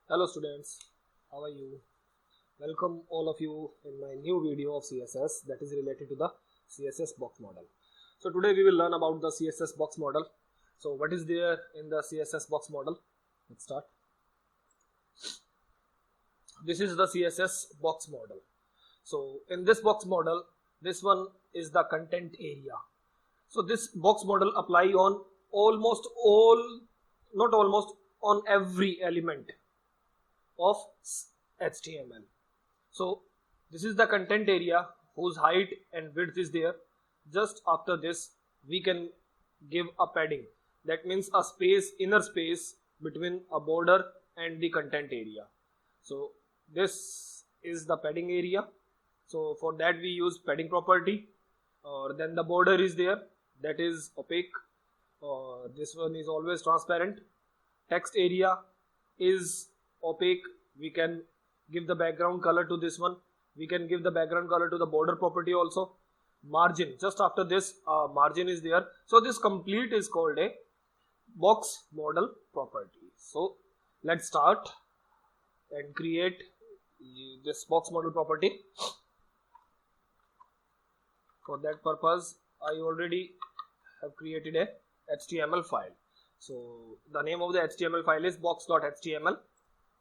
Hello students, how are you? Welcome all of you in my new video of CSS that is related to the CSS box model. So today we will learn about the CSS box model. So what is there in the CSS box model? Let's start. This is the CSS box model. So in this box model, this one is the content area. So this box model apply on almost all, not almost, on every element of HTML. So this is the content area whose height and width is there. Just after this we can give a padding, that means a space, inner space between a border and the content area. So this is the padding area. So for that we use padding property, or then the border is there, that is opaque, or this one is always transparent. Text area is opaque, we can give the background color to this one, we can give the background color to the border property also. Margin, just after this margin is there. So this complete is called a box model property. So let's start and create this box model property. For that purpose I already have created a HTML file. So the name of the HTML file is box.html.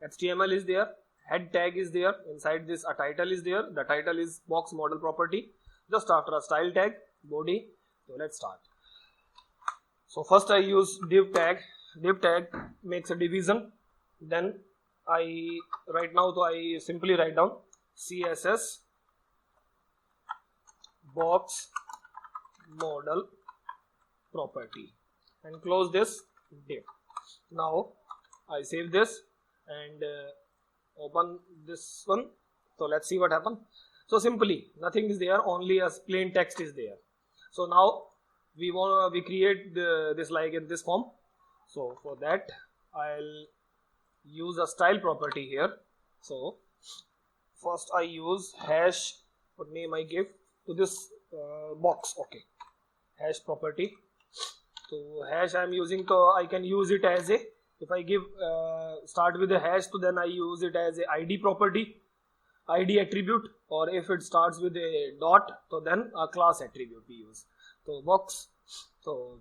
HTML is there, head tag is there, inside this a title is there, the title is box model property, just after a style tag, body. So let's start. So first I use div tag makes a division, then I simply write down CSS box model property and close this div. Now I save this and open this one. So let's see what happens. So simply nothing is there, only a plain text is there. So now we create this like in this form. So for that I'll use a style property here. So first I use hash, what name I give to this box. Okay, hash property. So hash I am using, so I can use it as a, if I give start with a hash, so then I use it as a ID property, ID attribute, or if it starts with a dot, so then a class attribute we use. So box. So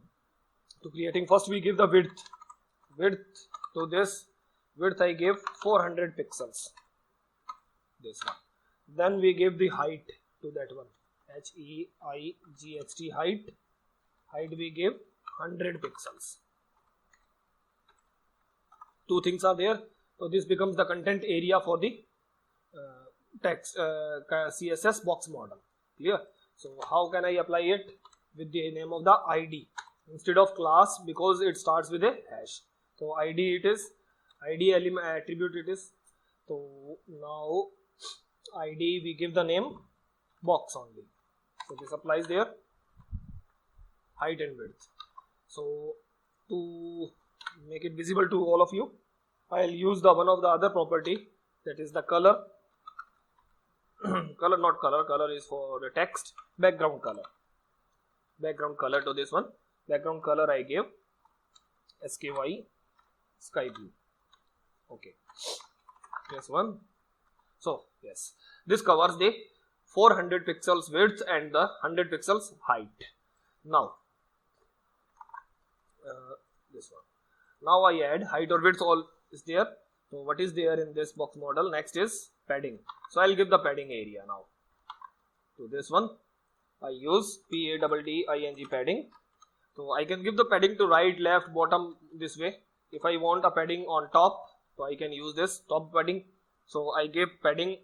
to creating, first we give the width to this. Width I give 400 pixels, this one. Then we give the height to that one, HEIGHT, height we give 100 pixels. Two things are there. So this becomes the content area for the text CSS box model. Clear? So how can I apply it? With the name of the ID instead of class, because it starts with a hash. So ID it is, ID element attribute it is. So now ID we give the name box only. So this applies there, height and width. So to make it visible to all of you, I'll use the one of the other property, that is the color. Color is for the text. Background color to this one. Background color I give SKY, sky blue. Okay, this one. So yes, this covers the 400 pixels width and the 100 pixels height. Now this one. Now I add height or width, all is there. So what is there in this box model? Next is padding. So I'll give the padding area now to this one. I use PADDING padding. So I can give the padding to right, left, bottom, this way. If I want a padding on top, so I can use this top padding. So I give padding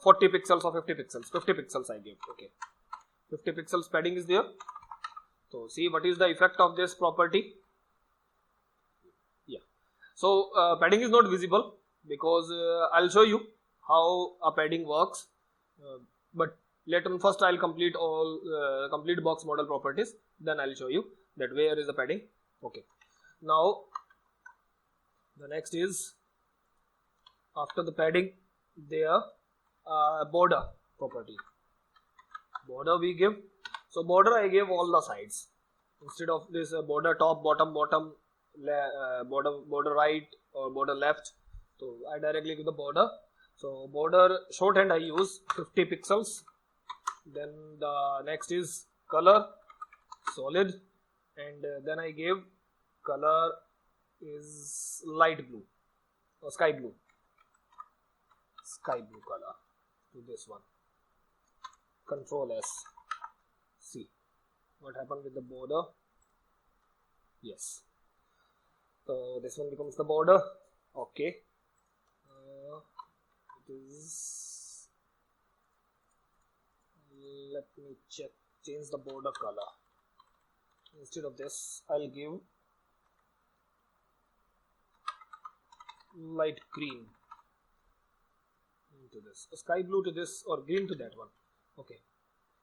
40 pixels or 50 pixels. 50 pixels I give. Okay, 50 pixels padding is there. So see what is the effect of this property. Yeah. So padding is not visible because I'll show you how a padding works. But later on, first I'll complete all complete box model properties. Then I'll show you that where is the padding. Okay. Now the next is, after the padding, there border property. Border we give. So border I give all the sides. Instead of this border top, bottom, border right or border left. So I directly give the border. So border shorthand I use 50 pixels. Then the next is color solid, and then I give color is light blue or sky blue color to this one. Control S. See what happened with the border. Yes, so this one becomes the border. Okay, it is, let me change the border color. Instead of this I'll give light green to this, sky blue to this, or green to that one. Okay,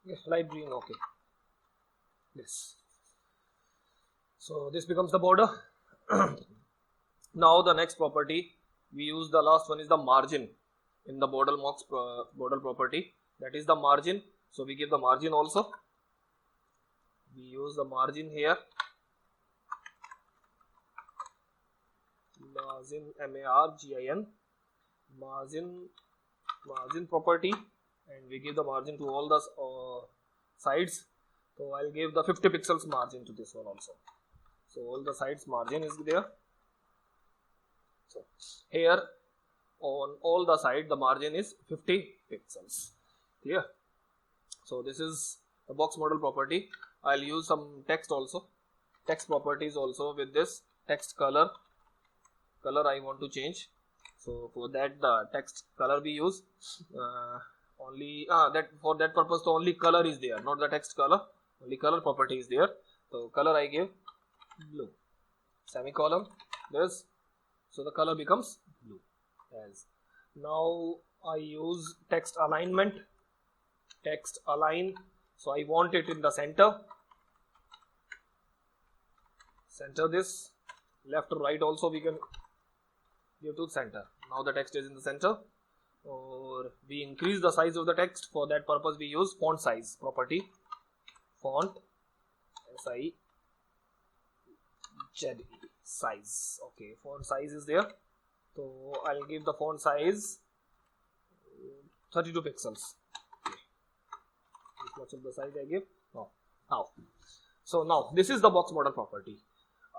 yeah, light green. Okay, this. So this becomes the border. Now the next property we use, the last one is the margin in the border property, that is the margin. So we give the margin also. We use the margin here, margin, M-A-R-G-I-N, margin property, and we give the margin to all the sides. So I'll give the 50 pixels margin to this one also. So all the sides margin is there. So here on all the side the margin is 50 pixels. Clear? So this is the box model property. I'll use some text also, text properties also with this. Text color I want to change. So for that the text color we use only that for that purpose the only color is there, not the text color, only color property is there. So color I give blue, semicolon, this, so the color becomes blue. As now I use text alignment, text align. So I want it in the center this, left or right also we can give to center. Now the text is in the center. Or we increase the size of the text. For that purpose we use font size property, font SIZE, size. Okay, font size is there. So I'll give the font size 32 pixels. Okay. This much of the size I give. Now, so now this is the box model property.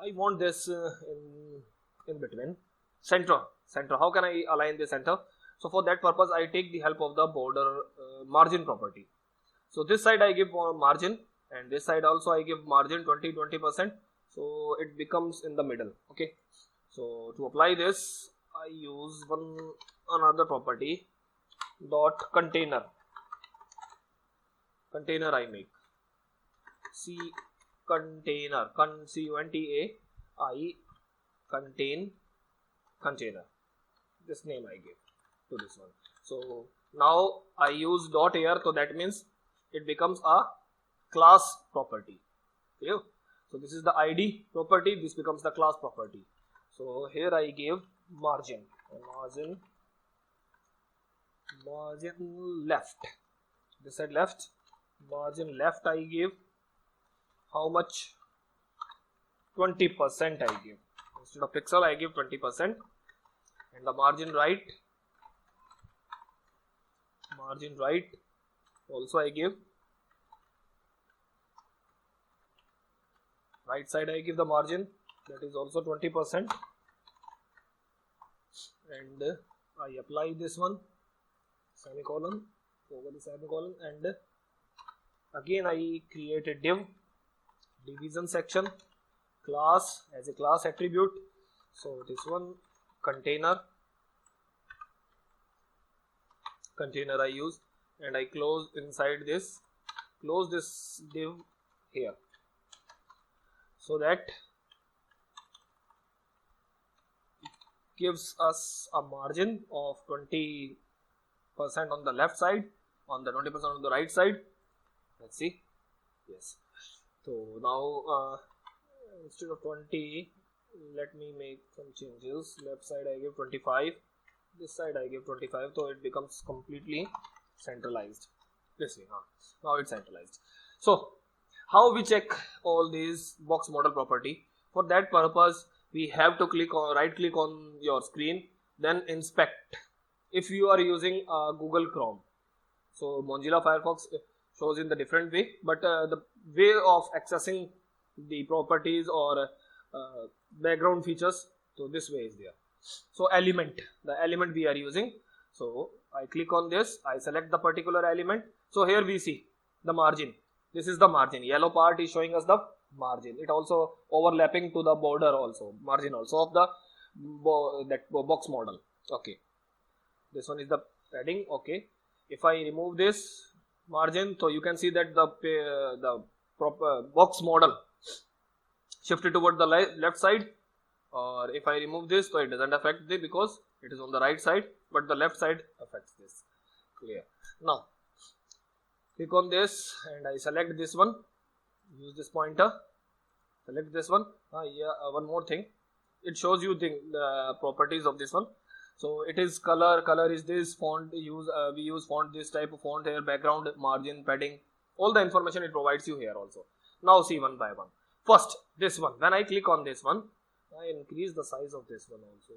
I want this in between center. How can I align the center? So for that purpose I take the help of the border margin property. So this side I give margin, and this side also I give margin 20%. So it becomes in the middle. Okay. So to apply this I use another property, dot container. Container I make. Container, C-U-N-T-A-I, contain, container. This name I give to this one. So now I use dot here, so that means it becomes a class property. Okay? So this is the ID property, this becomes the class property. So here I give margin left. This side left, margin left I give how much? 20% I give. Instead of pixel I give 20%. And the margin right also I give. Right side I give the margin, that is also 20%. And I apply this one, semicolon, over the semicolon, and again I create a division section, class, as a class attribute. So this one container I use, and I close inside this, close this div here, so that it gives us a margin of 20% on the left side, on the 20% on the right side. Let's see. Yes. So now instead of 20, let me make some changes. Left side I give 25, this side I give 25, so it becomes completely centralized. This way, now it's centralized. So how we check all these box model property? For that purpose we have to click on, right click on your screen, then inspect. If you are using Google Chrome, so Mozilla Firefox shows in the different way, but the way of accessing the properties or background features, so this way is there. So element, the element we are using, so I click on this, I select the particular element. So here we see the margin, this is the margin, yellow part is showing us the margin. It also overlapping to the border also, margin also of the that box model. Okay, this one is the padding. Okay, if I remove this margin, so you can see that the proper box model shifted toward the left side. Or if I remove this, so it doesn't affect this because it is on the right side, but the left side affects this. Clear. Now click on this and I select this one, use this pointer, select this one. One more thing, it shows you the properties of this one. So it is color is this, font we use font, this type of font here, background, margin, padding, all the information it provides you here also. Now see one by one. First this one, when I click on this one, I increase the size of this one also.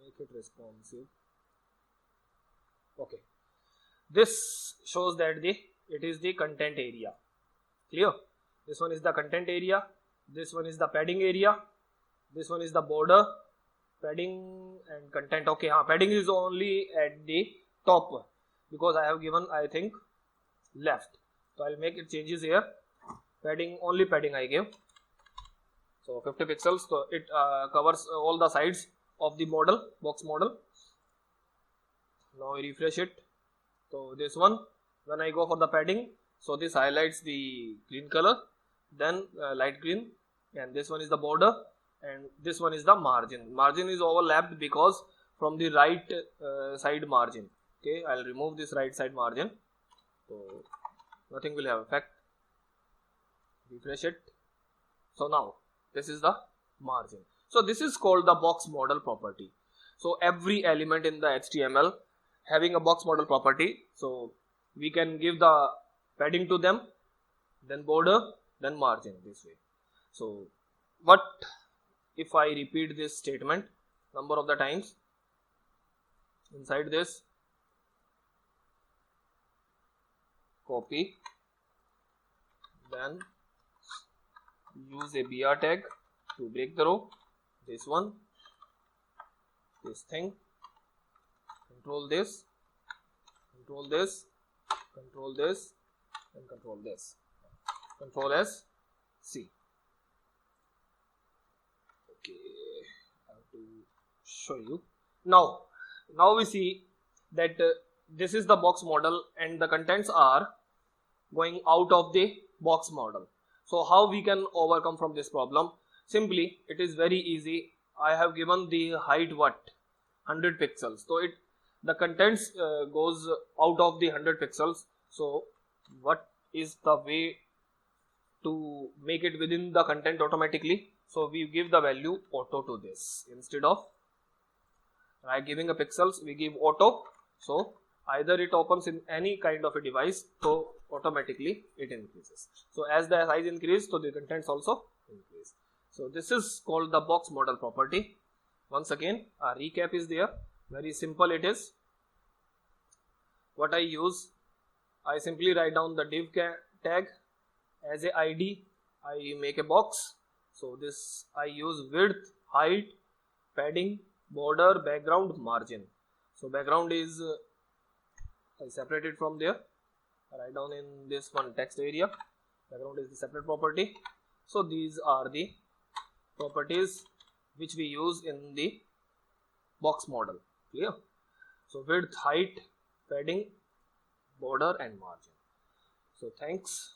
Make it responsive. Okay, this shows that it is the content area. Clear? This one is the content area, this one is the padding area, this one is the border, padding and content. Okay, padding is only at the top because I have given, I think, left. So I'll make it changes here. Padding, only padding I gave. So 50 pixels. So it covers all the sides of the model, box model. Now I refresh it. So this one, when I go for the padding, so this highlights the green color, then light green, and this one is the border, and this one is the margin. Margin is overlapped because from the right side margin. Okay, I'll remove this right side margin, so nothing will have effect. Refresh it. So now this is the margin. So this is called the box model property. So every element in the HTML having a box model property, so we can give the padding to them, then border, then margin, this way. So what if I repeat this statement number of the times inside this, copy, then use a BR tag to break the row, this one, this thing, control this, control this, control this, and control this, control S, C. Okay, I have to show you. Now we see that this is the box model and the contents are going out of the box model. So how we can overcome from this problem? Simply, it is very easy. I have given the height 100 pixels. So the contents goes out of the 100 pixels. So what is the way to make it within the content automatically? So we give the value auto to this. Instead of giving a pixels, we give auto. So either it opens in any kind of a device, so automatically it increases. So as the size increases, so the contents also increase. So this is called the box model property. Once again, a recap is there. Very simple it is. What I use, I simply write down the div tag as a ID. I make a box. So this I use width, height, padding, border, background, margin. So background is I separate it from there. I write down in this one text area. Background is the separate property. So these are the properties which we use in the box model. Clear? So width, height, padding, border, and margin. So thanks.